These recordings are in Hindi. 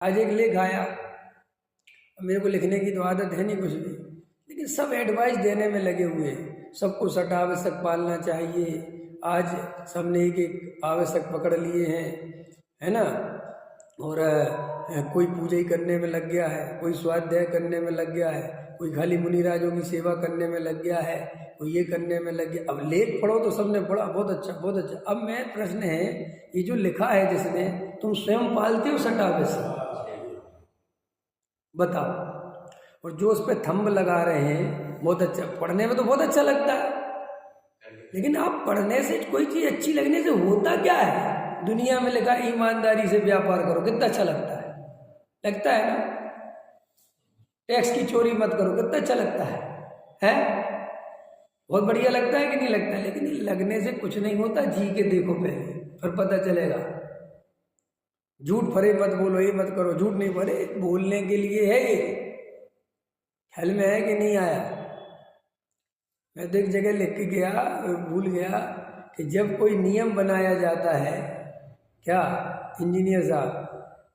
आज एक लेख आया, मेरे को लिखने की तो आदत है नहीं कुछ भी, लेकिन सब एडवाइस देने में लगे हुए हैं, सबको सट आवश्यक पालना चाहिए। आज सबने एक एक आवश्यक पकड़ लिए हैं, है ना। और कोई पूजा ही करने में लग गया है, कोई स्वाध्याय करने में लग गया है, कोई खाली मुनिराजों की सेवा करने में लग गया है, कोई ये करने में लग गया। अब लेख पढ़ो तो सबने पढ़ा, बहुत अच्छा बहुत अच्छा। अब मैं प्रश्न है, ये जो लिखा है जिसने, तुम स्वयं पालते हो सट आवश्यक? बताओ। और जो उस पर थंब लगा रहे हैं, बहुत अच्छा, पढ़ने में तो बहुत अच्छा लगता है, लेकिन आप पढ़ने से कोई चीज़ अच्छी लगने से होता क्या है? दुनिया में लिखा ईमानदारी से व्यापार करो, कितना अच्छा लगता है ना। टैक्स की चोरी मत करो, कितना अच्छा लगता है? बहुत बढ़िया लगता है कि नहीं लगता है? लेकिन लगने से कुछ नहीं होता, जी के देखो पहले, फिर पता चलेगा। झूठ फरे मत बोलो, ये मत करो, झूठ नहीं फरे, बोलने के लिए है ये। ख्याल में है कि नहीं आया? मैं तो एक जगह लिख के गया, भूल गया, कि जब कोई नियम बनाया जाता है, क्या इंजीनियर साहब,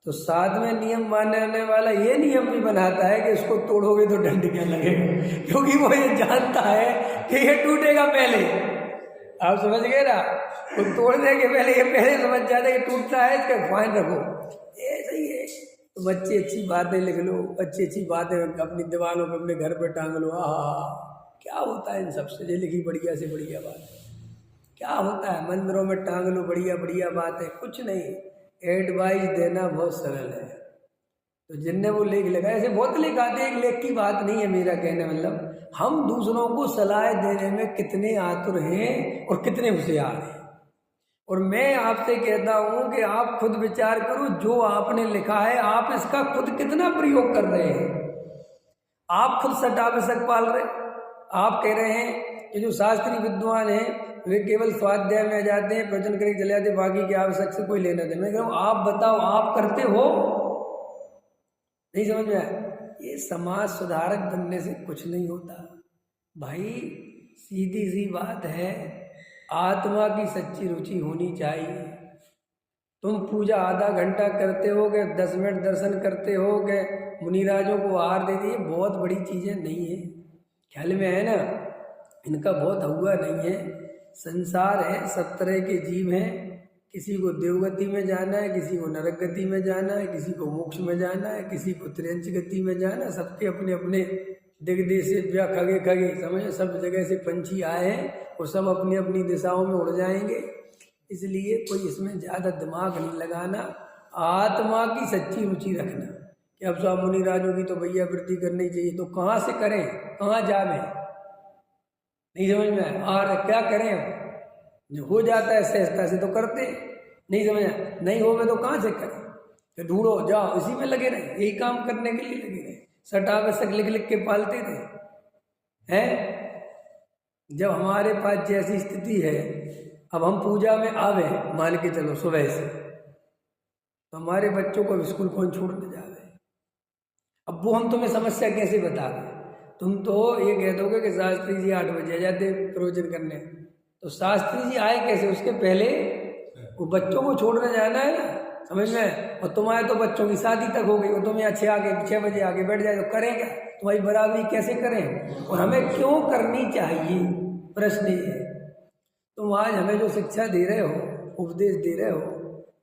तो साथ में नियम मानने वाला ये नियम भी बनाता है कि इसको तोड़ोगे तो दंड क्या लगेगा, क्योंकि वो ये जानता है कि ये टूटेगा पहले। आप समझ गए ना? तो तोड़ने के पहले ये पहले समझ जाता है कि टूटता है, इसका फाइन रखो, ये सही है। तो अच्छी अच्छी बातें लिख लो, अच्छी अच्छी बातें अपनी दीवारों पर, अपने घर पर टांग लो। क्या होता है इन सबसे? ये लिखी बढ़िया से बढ़िया बात, क्या होता है? मंदिरों में टांग लो, बढ़िया बढ़िया बात है, कुछ नहीं। एडवाइस देना बहुत सरल है। तो जिनने वो लेख लगा, ऐसे बहुत लेख आते हैं, एक लेख की बात नहीं है मेरा कहने मतलब, हम दूसरों को सलाह देने में कितने आतुर हैं और कितने होशियार हैं। और मैं आपसे कहता हूं कि आप खुद विचार करो, जो आपने लिखा है आप इसका खुद कितना प्रयोग कर रहे हैं। आप खुद सट आवश्यक पाल रहे, आप कह रहे हैं कि जो शास्त्रीय विद्वान हैं वे केवल स्वाध्याय में जाते हैं, प्रवचन करके चले जाते, बाकी के आवश्यक से कोई लेना देना। मैं कह रहा हूं आप बताओ, आप करते हो? नहीं समझ में आया? ये समाज सुधारक बनने से कुछ नहीं होता भाई, सीधी सी बात है, आत्मा की सच्ची रुचि होनी चाहिए। तुम पूजा आधा घंटा करते हो कि 10 मिनट दर्शन करते हो कि मुनिराजों को आहार दे दिए, बहुत बड़ी चीज़ें नहीं है। ख्याल में है ना? इनका बहुत हुआ नहीं है। संसार है, सब तरह के जीव हैं, किसी को देवगति में जाना है, किसी को नरक गति में जाना है, किसी को मोक्ष में जाना है, किसी को त्रियंच गति में जाना है। सबके अपने अपने दिग्देश खगे खगे समझे, सब जगह से पंछी आए हैं, वो सब अपनी अपनी दिशाओं में उड़ जाएंगे। इसलिए कोई इसमें ज़्यादा दिमाग नहीं लगाना, आत्मा की सच्ची रुचि रखना कि अब स्वामी मुनिराजों की तो भैया वृत्ति करनी चाहिए, तो कहाँ से करें, कहाँ जावे? नहीं समझ में आया? और क्या करें? जो हो जाता है सहजता से तो करते, नहीं समझ आया? नहीं हो गए तो कहाँ से करें? तो ढूंढो, जाओ, इसी में लगे रहे, यही काम करने के लिए लगे रहे, सट आवश्यक लिख लिख के पालते थे हैं। जब हमारे पास जैसी स्थिति है, अब हम पूजा में आवे, मान के चलो सुबह से, तो हमारे बच्चों को स्कूल कौन छोड़ने जावे? अब वो हम तुम्हें समस्या कैसे बता दें? तुम तो ये कह दोगे कि शास्त्री जी 8 बजे आ जाते प्रवचन करने, तो शास्त्री जी आए कैसे? उसके पहले वो बच्चों को छोड़ने जाना है ना, समझ में? और तुम्हारे तो बच्चों की शादी तक हो गई, और तुम यहाँ 6 बजे आके बैठ जाए तो करें क्या? तुम्हारी बराबरी कैसे करें? और हमें क्यों करनी चाहिए? प्रश्न ये है। तुम आज हमें जो शिक्षा दे रहे हो, उपदेश दे रहे हो,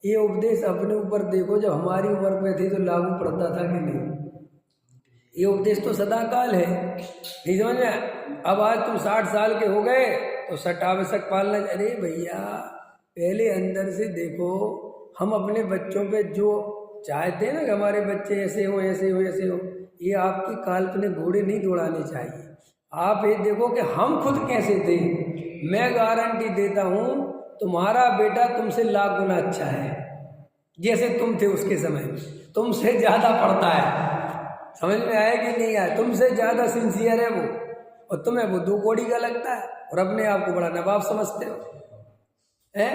ये उपदेश अपने ऊपर देखो, जब हमारी उम्र में थे तो लागू पड़ता था कि नहीं? ये उपदेश तो सदा काल है, नहीं समझ में? अब आज तुम 60 साल के हो गए तो सट आवश्यक पालना। अरे भैया, पहले अंदर से देखो, हम अपने बच्चों पे जो चाहते हैं ना कि हमारे बच्चे ऐसे हो ऐसे हो ऐसे हो, ये आपकी काल्पनिक घोड़े नहीं दौड़ाने चाहिए। आप ये देखो कि हम खुद कैसे थे। मैं गारंटी देता हूँ तुम्हारा बेटा तुमसे लाख गुना अच्छा है, जैसे तुम थे उसके समय में, तुमसे ज़्यादा पढ़ता है, समझ में आया कि नहीं आया? तुमसे ज़्यादा सिंसियर है वो, और तुम्हें वो 2 कौड़ी का लगता है और अपने आप को बड़ा नवाब समझते हो, हैं?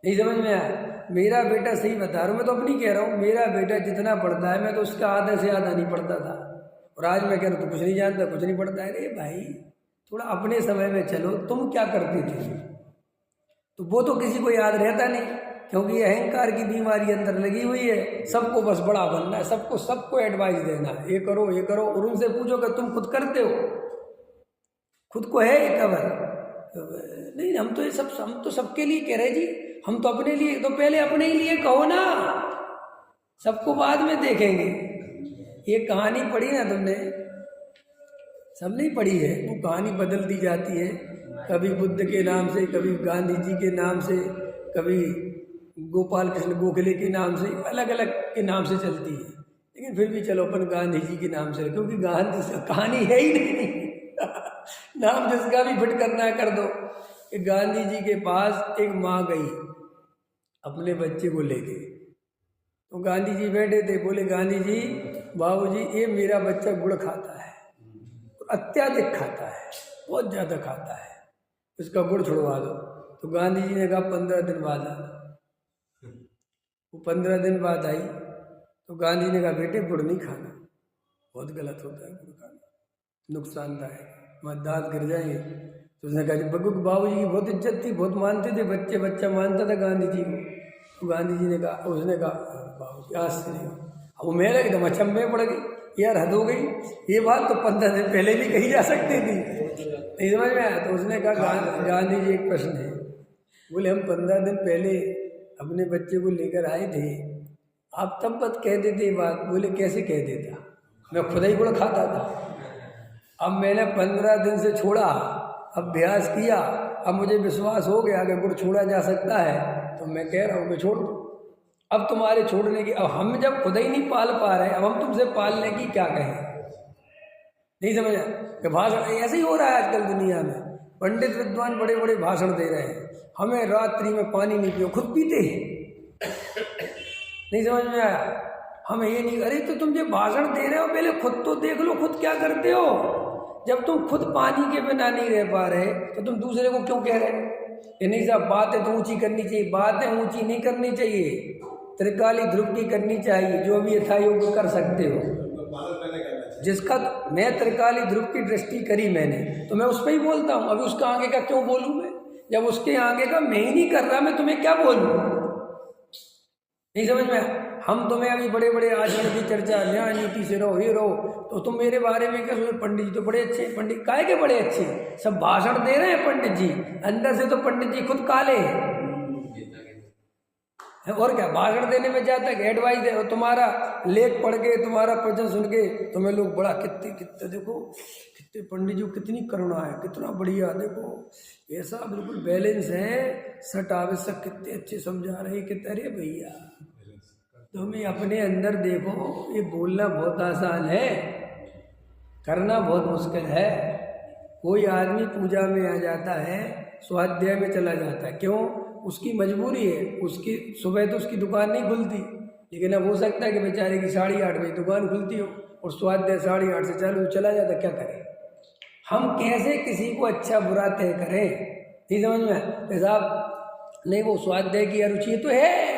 नहीं समझ में आया? मेरा बेटा, सही बता रहा हूँ, मैं तो अपनी कह रहा हूँ, मेरा बेटा जितना पढ़ता है, मैं तो उसका आधा से आधा नहीं पढ़ता था, और आज मैं कह रहा हूँ तो कुछ नहीं जानता, कुछ नहीं पढ़ता है। अरे भाई, थोड़ा अपने समय में चलो, तुम क्या करते थे? तो वो तो किसी को याद रहता नहीं, क्योंकि अहंकार की बीमारी अंदर लगी हुई है, सबको बस बड़ा बनना है, सबको एडवाइस देना है, ये करो। और उनसे पूछो कि तुम खुद करते हो, खुद को है ये कवर? नहीं, हम तो सबके लिए कह रहे जी, हम तो अपने लिए, तो पहले अपने ही लिए कहो ना, सबको बाद में देखेंगे। ये कहानी पढ़ी ना तुमने? सब नहीं पढ़ी है, वो कहानी बदलती जाती है, कभी बुद्ध के नाम से, कभी गांधी जी के नाम से, कभी गोपाल कृष्ण गोखले के नाम से, अलग अलग के नाम से चलती है। लेकिन फिर भी चलो अपन गांधी जी के नाम से, क्योंकि गांधी से कहानी है ही नहीं नाम जिसका भी फिट करना है कर दो। कि गांधी जी के पास एक माँ गई अपने बच्चे को लेके, तो गांधी जी बैठे थे, बोले गांधी जी, बाबूजी, ये मेरा बच्चा गुड़ खाता है, अत्याधिक खाता है, बहुत ज़्यादा खाता है, इसका गुड़ छुड़वा दो। तो गांधी जी ने कहा 15 दिन बाद आना। वो 15 दिन बाद आई, तो गांधी ने कहा बेटे गुड़ नहीं खाना, बहुत गलत होता है गुड़ खाना, नुकसानदायक, मत दांत गिर जाएंगे। तो उसने कहा बाबू जी की बहुत इज्जत थी, बहुत मानते थे, बच्चा मानता था गांधी जी को। तो गांधी जी ने कहा, उसने कहा बाबू जी आज से नहीं। वो मेरे एकदम अचंभे पड़ गई, यार हद हो गई, ये बात तो 15 दिन पहले भी कही जा सकती थी, नहीं समझ में आया। तो उसने कहा गांधी जी एक प्रश्न है, बोले हम 15 दिन पहले अपने बच्चे को लेकर आए थे, आप तब बात कह देते बात? बोले कैसे कह देता, मैं खुद ही गुड़ खाता था, अब मैंने 15 दिन से छोड़ा, अभ्यास किया, अब मुझे विश्वास हो गया कि गुड़ छोड़ा जा सकता है, तो मैं कह रहा हूँ कि छोड़ दो। अब तुम्हारे छोड़ने की, अब हम जब खुद ही नहीं पाल पा रहे, अब हम तुमसे पालने की क्या कहें? नहीं समझा कि भाषण ऐसे ही हो रहा है आजकल दुनिया में। पंडित विद्वान बड़े बड़े भाषण दे रहे हैं, हमें रात्रि में पानी नहीं पियो, खुद पीते हैं। नहीं समझ में आया? हमें ये नहीं, अरे तो तुम जो भाषण दे रहे हो पहले खुद तो देख लो, खुद क्या करते हो। जब तुम खुद पानी के बिना नहीं रह पा रहे तो तुम दूसरे को क्यों कह रहे? ये नहीं साहब, बातें तो ऊंची करनी चाहिए, बातें ऊंची नहीं करनी चाहिए, त्रिकाली ध्रुव की करनी चाहिए, जो भी यथा योग्य कर सकते हो। जिसका मैं त्रिकाली ध्रुव की दृष्टि करी मैंने, तो मैं उस पर ही बोलता हूँ। अभी उसका आगे का क्यों बोलूँ मैं, जब उसके आगे का मैं ही नहीं कर रहा, मैं तुम्हें क्या बोलूँ? नहीं समझ में? हम तुम्हें अभी बड़े बड़े आचरण की चर्चा, न्याय नीति से रहो, ये रहो, तो तुम मेरे बारे में क्या सोचो? पंडित जी तो बड़े अच्छे, पंडित काहे के बड़े अच्छे, सब भाषण दे रहे हैं पंडित जी, अंदर से तो पंडित जी खुद काले हैं। और क्या भाषण देने में जाता है, एडवाइस दे, और तुम्हारा लेख पढ़ के, तुम्हारा प्रवचन सुन के तुम्हें लोग बड़ा कितने देखो, कितने पंडित जी को कितनी करुणा है, कितना बढ़िया, देखो ऐसा बिल्कुल बैलेंस है, सट आवश्यक, कितने अच्छे समझा रहे हैं। कितने, अरे भैया तुम्हें अपने अंदर देखो, ये बोलना बहुत आसान है, करना बहुत मुश्किल है। कोई आदमी पूजा में आ जाता है, स्वाध्याय में चला जाता है, क्यों? उसकी मजबूरी है, उसकी सुबह तो उसकी दुकान नहीं खुलती, लेकिन अब हो सकता है कि बेचारे की 8:30 बजे दुकान खुलती हो और स्वाध्याय 8:30 से चालू चला जाता, क्या करें? हम कैसे किसी को अच्छा बुरा तय करें? नहीं समझ में? साहब नहीं, वो स्वाध्याय की अरुचि तो है,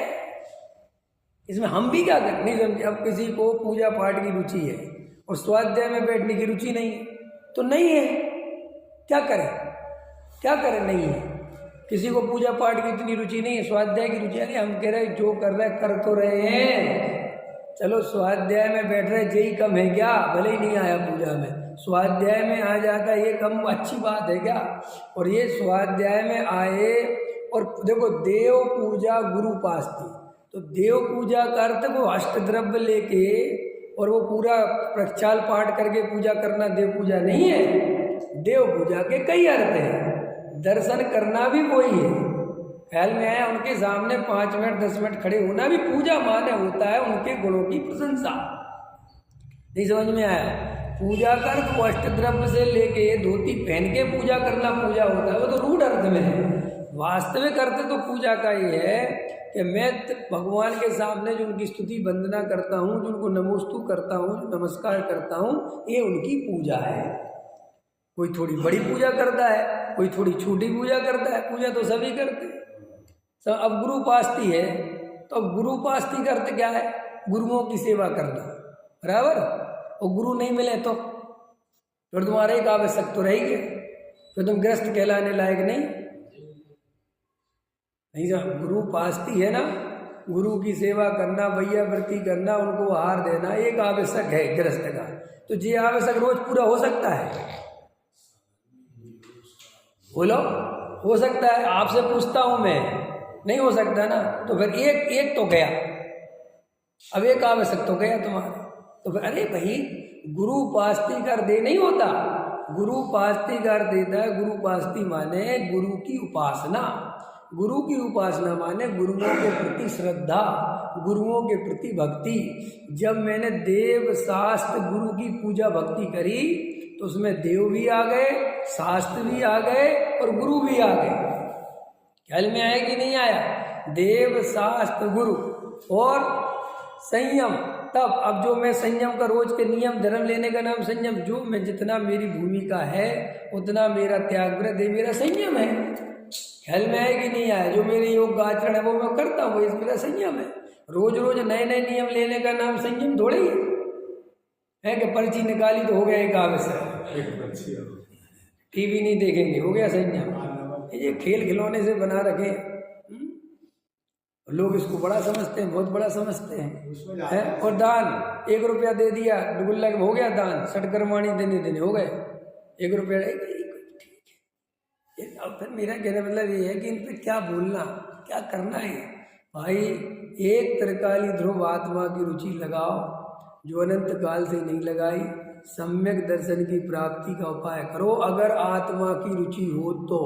इसमें हम भी क्या करें? नहीं समझे? अब किसी को पूजा पाठ की रुचि है और स्वाध्याय में बैठने की रुचि नहीं है, तो नहीं है, क्या करें? क्या करें? नहीं है। किसी को पूजा पाठ की इतनी रुचि नहीं है, स्वाध्याय की रुचि, अरे हम कह रहे जो कर रहे कर तो रहे हैं, चलो स्वाध्याय में बैठ रहे, यही कम है क्या? भले ही नहीं आया पूजा में, स्वाध्याय में आ जाता, ये कम अच्छी बात है क्या? और ये स्वाध्याय में आए, और देखो देव पूजा गुरु पास्ती, तो देव पूजा का अर्थ वो अष्टद्रव्य लेके और वो पूरा प्रक्षाल पाठ करके पूजा करना देव पूजा नहीं है। देव पूजा के कई अर्थ हैं, दर्शन करना भी वही है। ख्याल में आया? उनके सामने 5 मिनट 10 मिनट खड़े होना भी पूजा माने होता है, उनके गुणों की प्रशंसा। नहीं समझ में आया? पूजा का अर्थ वो अष्टद्रव्य से लेके धोती पहन के पूजा करना पूजा होता है, वो तो रूढ़ अर्थ में है। वास्तविक अर्थ तो पूजा का ये है कि मैं भगवान के सामने जो उनकी स्तुति वंदना करता हूँ, जो उनको नमोस्तु करता हूँ, जो नमस्कार करता हूँ, ये उनकी पूजा है। कोई थोड़ी बड़ी पूजा करता है, कोई थोड़ी छोटी पूजा करता है, पूजा तो सभी करते हैं। अब गुरु उपास्ति है, तो अब गुरु उपास्ति का अर्थ क्या है? गुरुओं की सेवा करना, बराबर। और गुरु नहीं मिले तो फिर तुम्हारा एक आवश्यक तो रहेगी, फिर तुम ग्रस्त कहलाने लायक नहीं। नहीं सर, गुरु पास्ती है ना, गुरु की सेवा करना, भैया वृत्ति करना, उनको आहार देना एक आवश्यक है गृहस्थ का। तो ये आवश्यक रोज पूरा हो सकता है? बोलो, हो सकता है? आपसे पूछता हूं मैं, नहीं हो सकता ना। तो फिर एक तो गया, अब एक आवश्यक तो गया तुम्हारा। तो फिर अरे भाई, गुरु पास्ती कर दे नहीं होता, गुरु पास्ती कर देता है। गुरु पास्ती माने गुरु की उपासना, गुरु की उपासना माने गुरुओं के प्रति श्रद्धा, गुरुओं के प्रति भक्ति। जब मैंने देव शास्त्र गुरु की पूजा भक्ति करी तो उसमें देव भी आ गए, शास्त्र भी आ गए और गुरु भी आ गए। ख्याल में आया कि नहीं आया? देव शास्त्र गुरु और संयम। तब अब जो मैं संयम का रोज के नियम धर्म लेने का नाम संयम, जो मैं जितना मेरी भूमिका है उतना मेरा त्याग व्रत है, मेरा संयम है। ख्याल में आया कि नहीं आया? जो मेरे योग आचरण है वो मैं करता हूँ, इस मेरा संयम है। रोज रोज नए नए नियम लेने का नाम संयम थोड़ी है कि पर्ची निकाली तो हो गया एक आवश्यक, टीवी नहीं देखेंगे हो गया संयम। ये खेल खिलौने से बना रखे, लोग इसको बड़ा समझते हैं, बहुत बड़ा समझते हैं। और दान 1 रुपया दे दिया डुगुल्ला हो गया दान, सटकर्माणी देने हो गए 1 रुपया, ठीक है। अब फिर मेरा कहने मतलब ये है कि इन पे क्या बोलना, क्या करना है भाई। एक त्रिकाली ध्रुव आत्मा की रुचि लगाओ जो अनंत काल से नहीं लगाई, सम्यक दर्शन की प्राप्ति का उपाय करो अगर आत्मा की रुचि हो तो।